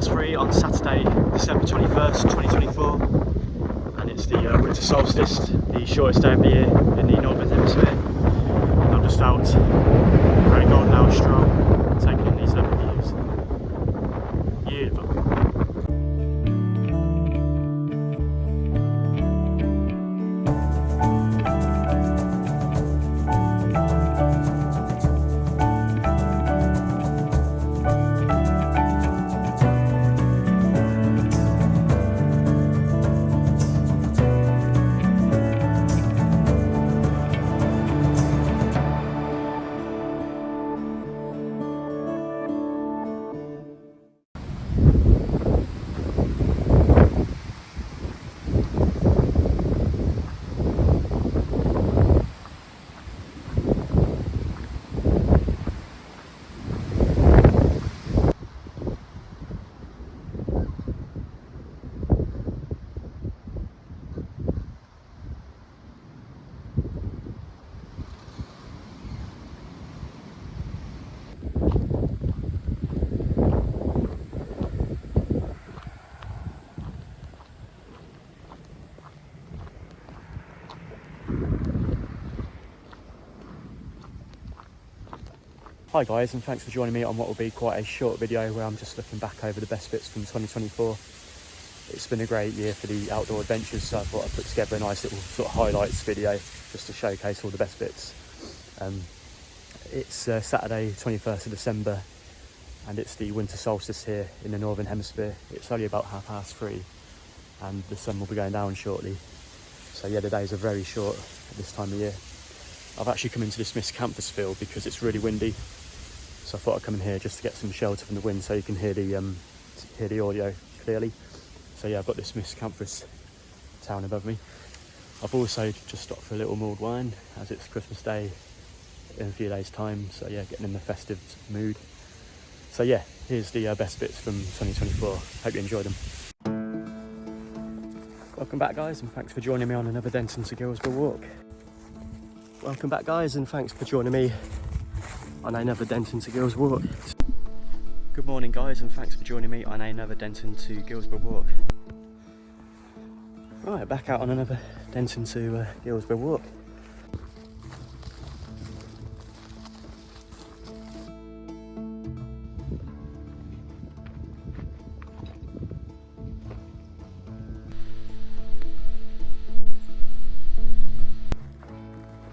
3 on Saturday, December 21st, 2024, and it's the winter solstice, the shortest day of the year in the northern hemisphere. I'm just out for a golden hour stroll, taking in these lovely views. Beautiful. Hi guys, and thanks for joining me on what will be quite a short video where I'm just looking back over the best bits from 2024. It's been a great year for the outdoor adventures, so I thought I'd put together a nice little sort of highlights video just to showcase all the best bits. It's Saturday 21st of December and it's the winter solstice here in the northern hemisphere. It's only about 3:30 and the sun will be going down shortly. So yeah, the days are very short at this time of year. I've actually come into this miscanthus field because it's really windy. So I thought I'd come in here just to get some shelter from the wind so you can hear the audio clearly. So yeah, I've got this miscanthus town above me. I've also just stopped for a little mulled wine as it's Christmas Day in a few days' time. So yeah, getting in the festive mood. So yeah, here's the best bits from 2024. Hope you enjoyed them. Welcome back guys, and thanks for joining me on another Denton to Gilsborough walk. Welcome back guys, and thanks for joining me on another Denton to Gilsborough walk. Good morning guys, and thanks for joining me on another Denton to Gilsborough walk. Right, back out on another Denton to Gilsborough walk.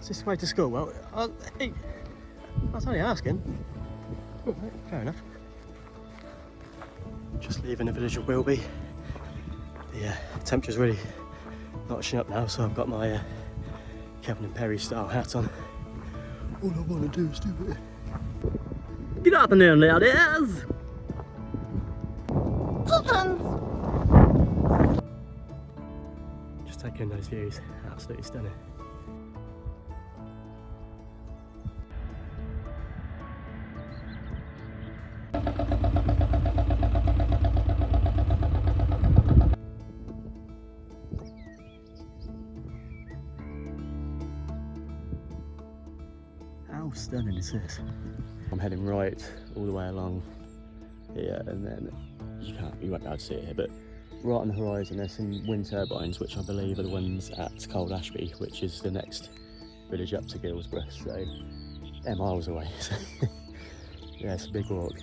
Is this the way to school? Well, hey, I was only asking. Oh, fair enough. Just leaving the village of Wilby. The temperature's really notching up now, so I've got my Kevin and Perry style hat on. All I want to do is do it. Good afternoon, ladies! Just taking in those views, absolutely stunning. How stunning is this? I'm heading right all the way along here, and then you won't be able to see it here, but right on the horizon there's some wind turbines, which I believe are the ones at Cold Ashby, which is the next village up to Gilsborough, so they're miles away. So yeah, it's a big walk.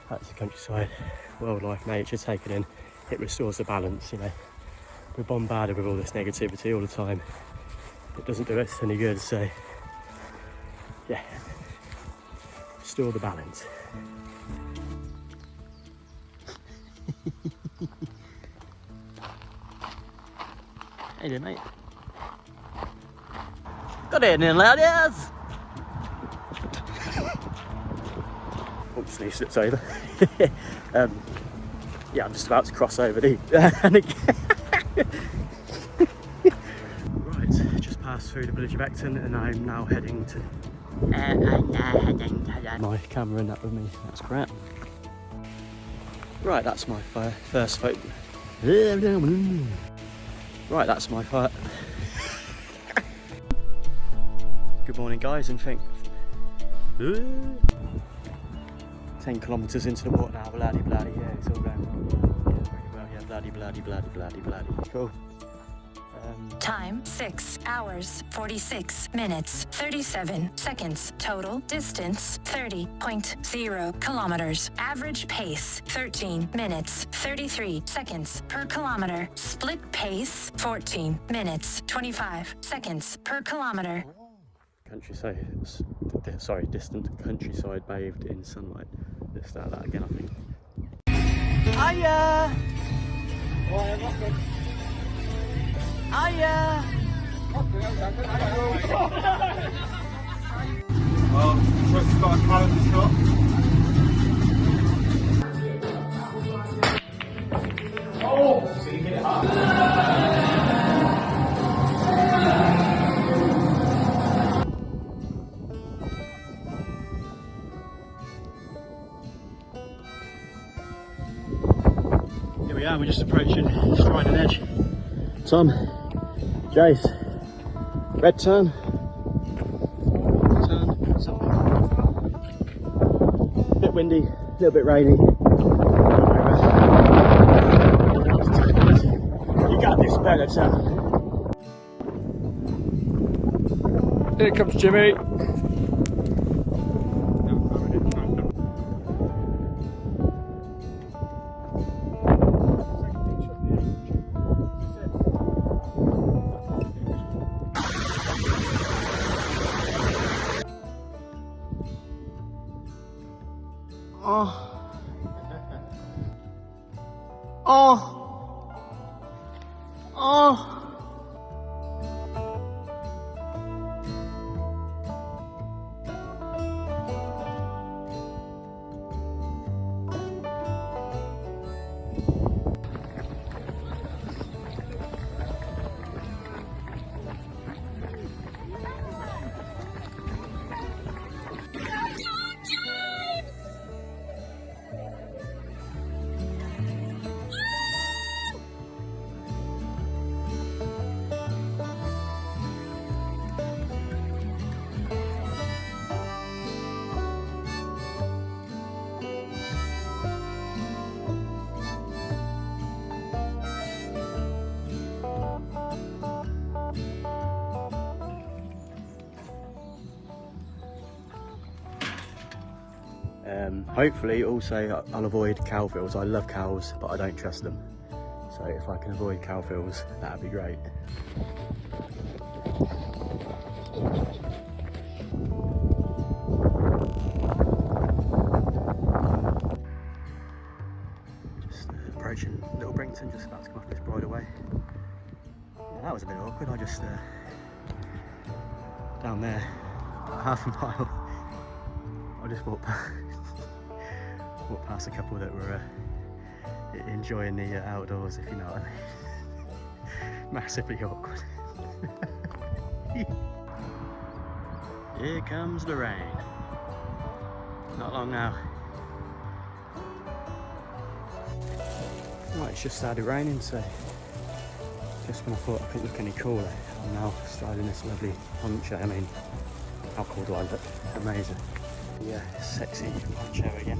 That's the countryside, wildlife, nature taken in. It restores the balance, you know. We're bombarded with all this negativity all the time. It doesn't do us any good, so yeah, restore the balance. How you doing, mate? Good evening, ladies! Oops, he slips over. Yeah, I'm just about to cross over the Right, just passed through the village of Ecton and I'm now heading to my camera and that with me, that's crap. Right, that's my first photo. Right, that's my Good morning guys, and 10 kilometres into the water now, bloody, yeah, it's all going very well, yeah, bloody. Cool. Time 6 hours 46 minutes 37 seconds. Total distance 30.0 kilometers. Average pace 13 minutes 33 seconds per kilometer. Split pace 14 minutes 25 seconds per kilometer. Countryside, sorry, distant countryside bathed in sunlight. Let's start that again, I think. Hiya! Hiya! Oh, just got a calendar shot. Oh! So you get it up. Here we are, we're just approaching Striding Edge. Tom, Jace, red turn, something. Bit windy, a little bit rainy. You got this better, Tom. Here comes Jimmy. Oh. Hopefully also I'll avoid cow fields. I love cows, but I don't trust them. So if I can avoid cow fields, that'd be great. Just approaching Little Brington, just about to come off this bridleway. Yeah, that was a bit awkward. I just down there, about half a mile. I just walked past a couple that were enjoying the outdoors, if you know what I mean. Massively awkward. Here comes the rain. Not long now. Well, it's just started raining, so just when I thought I couldn't look any cooler, I'm now starting this lovely poncho. I mean, how cool do I look? Amazing. Yeah, sexy poncho again.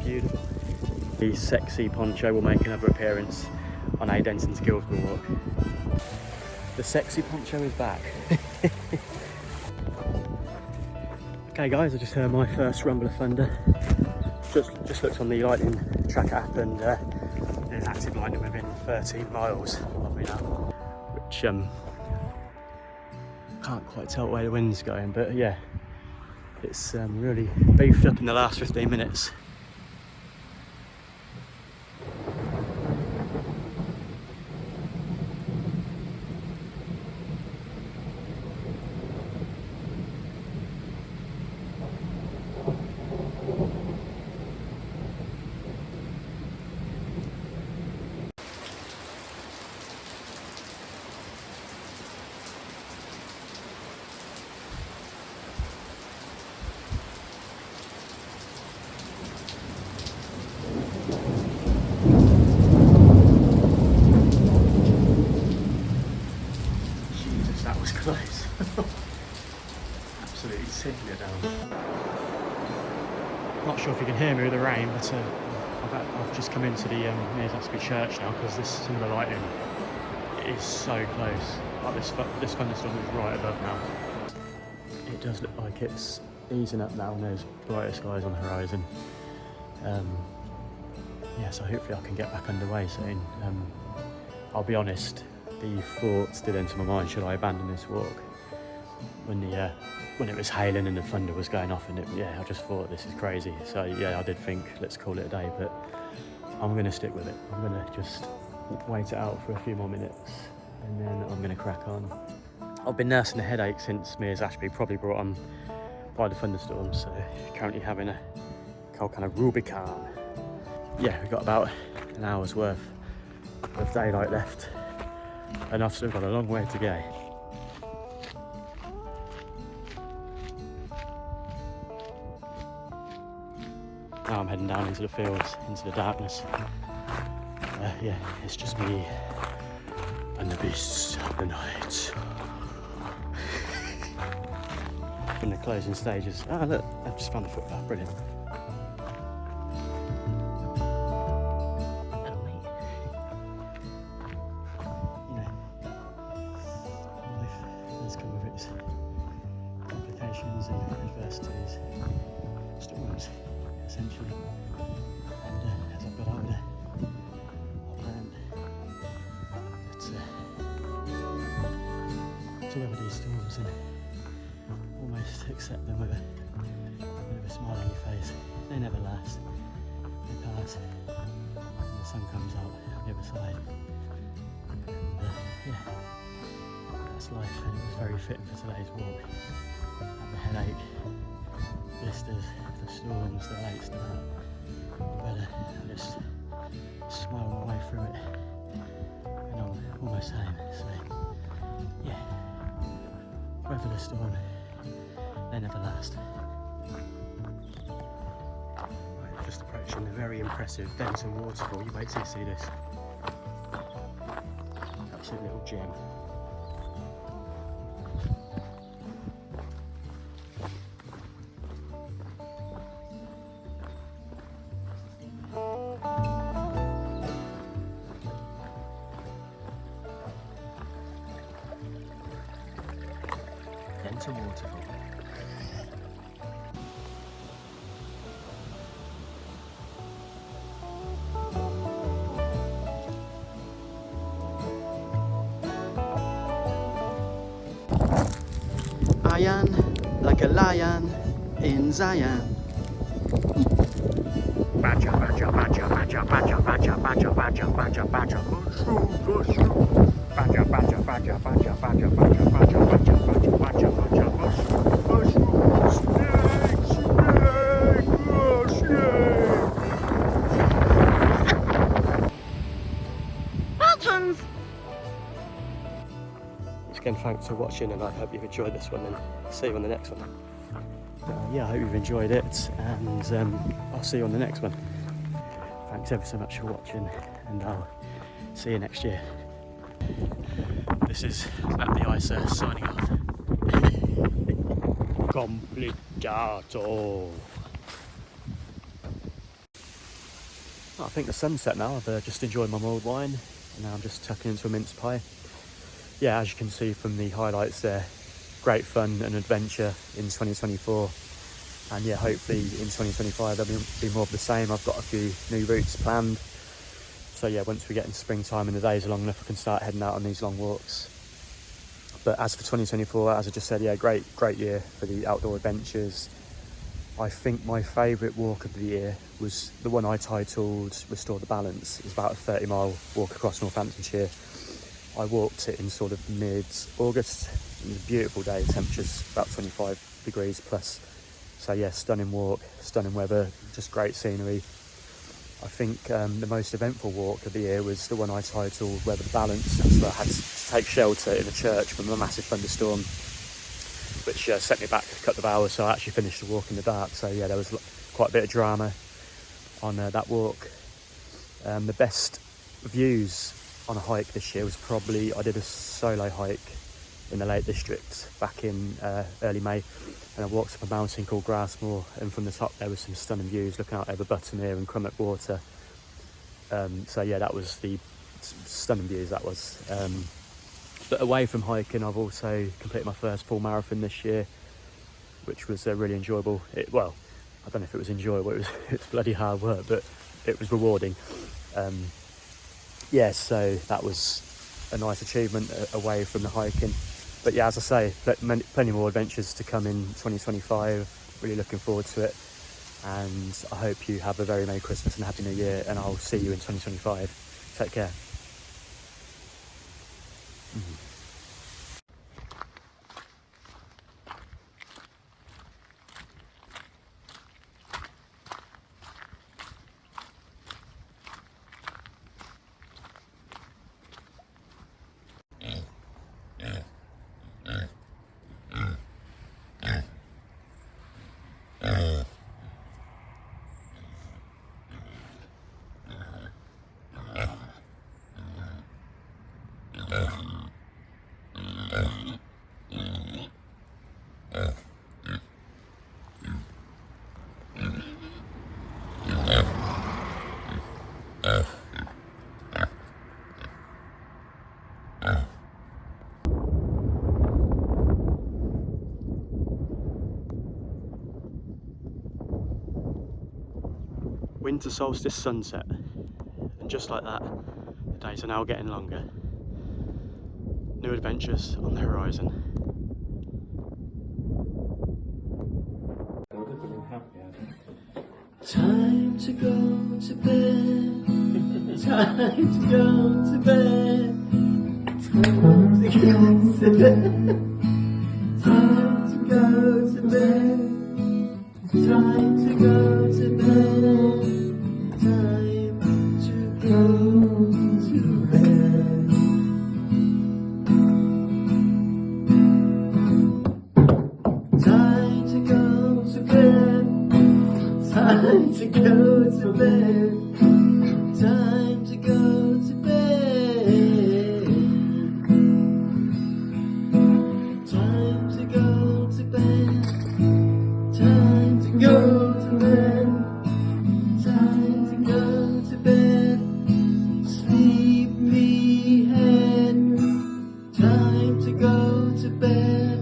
Beautiful. The sexy poncho will make another appearance on A. Denton's Guildford Walk. The sexy poncho is back. Okay guys, I just heard my first rumble of thunder. Just looked on the lightning track app, and there's active lightning within 13 miles of me now. Which can't quite tell where the wind's going, but yeah. It's really beefed up in the last 15 minutes. absolutely ticking it down. Not sure if you can hear me with the rain, but I've just come into the near Zasby church now because some of the lighting is so close. Like this thunderstorm is right above now. It does look like it's easing up now and there's brighter skies on the horizon. Yeah, so hopefully I can get back underway soon. I'll be honest, the thoughts did enter my mind, should I abandon this walk? When it was hailing and the thunder was going off, and I just thought this is crazy. So yeah, I did think let's call it a day, but I'm going to stick with it. I'm going to just wait it out for a few more minutes and then I'm going to crack on. I've been nursing a headache since Mears Ashby, probably brought on by the thunderstorm, so currently having a cold kind of Rubicon. Yeah, we've got about an hour's worth of daylight left and I've still got a long way to go. Now I'm heading down into the fields, into the darkness. Yeah, it's just me and the beasts of the night. In the closing stages. Ah, look, I've just found a footpath, brilliant. Hello, mate. You know, life does come with its complications and adversities, storms, essentially. And as I've got older, I've learned that to weather these storms and almost accept them with a bit of a smile on your face. They never last, they pass, and the sun comes out on the other side. And yeah, that's life, and it was very fitting for today's walk. Had the headache, blisters, the storms, the late start, but I just smile my way through it, and I'm almost home. So yeah, weather the storm, they never last. Right, just approaching the very impressive Benton waterfall. You wait till you see this. Absolute little gem. Benton waterfall. Iron like a lion in Zion. Badger, badger, badger, badger, badger, badger, badger, badger, badger, badger, mushroom, mushroom. Badger, badger, badger, badger, badger, badger, badger, badger, badger, badger, badger, mushroom, mushroom, snake, snake, oh, snake. Mountains! Once again, thanks for watching, and I hope you've enjoyed this one, and see you on the next one. Yeah, I hope you've enjoyed it, and I'll see you on the next one. Thanks ever so much for watching, and I'll see you next year. This is At the Icer signing off. Complicato. I think the sun's set now. I've just enjoyed my mulled wine, and now I'm just tucking into a mince pie. Yeah, as you can see from the highlights there, great fun and adventure in 2024, and yeah, hopefully in 2025 there'll be more of the same. I've got a few new routes planned, so yeah, once we get into springtime and the days are long enough, I can start heading out on these long walks. But as for 2024, as I just said, yeah, great year for the outdoor adventures. I think my favourite walk of the year was the one I titled Restore the Balance. It was about a 30-mile walk across Northamptonshire. I walked it in sort of mid-August. It was a beautiful day, temperatures about 25 degrees plus. So yeah, stunning walk, stunning weather, just great scenery. I think the most eventful walk of the year was the one I titled Weather the Balance. That's where I had to take shelter in a church from a massive thunderstorm, which set me back a couple of hours, so I actually finished the walk in the dark. So yeah, there was quite a bit of drama on that walk. The best views on a hike this year was probably, I did a solo hike in the Lake District back in early May, and I walked up a mountain called Grassmore, and from the top there was some stunning views looking out over Buttermere and Crummock Water. So yeah, that was the stunning views, that was. But away from hiking, I've also completed my first full marathon this year, which was really enjoyable. Well, I don't know if it was enjoyable, it's bloody hard work, but it was rewarding. Yeah, so that was a nice achievement away from the hiking. But yeah, as I say, plenty more adventures to come in 2025. Really looking forward to it. And I hope you have a very Merry Christmas and Happy New Year, and I'll see you in 2025. Take care. Winter solstice sunset, and just like that, the days are now getting longer. New adventures on the horizon. Time to go to bed. Time to go to bed. Time to go to bed. Time to go to bed. Time to go to bed. Time to go to bed. Time to go to bed. Time to go to bed. Time to go to bed. Time to go to bed. Time to go to bed. Time to go to bed. Sleepy head. Time to go to bed.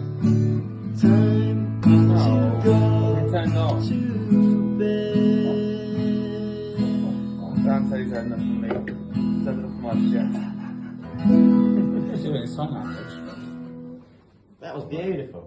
Time to go to bed. Dan said he's had enough of me. He's had enough of my shit. He's doing sign language. That was beautiful.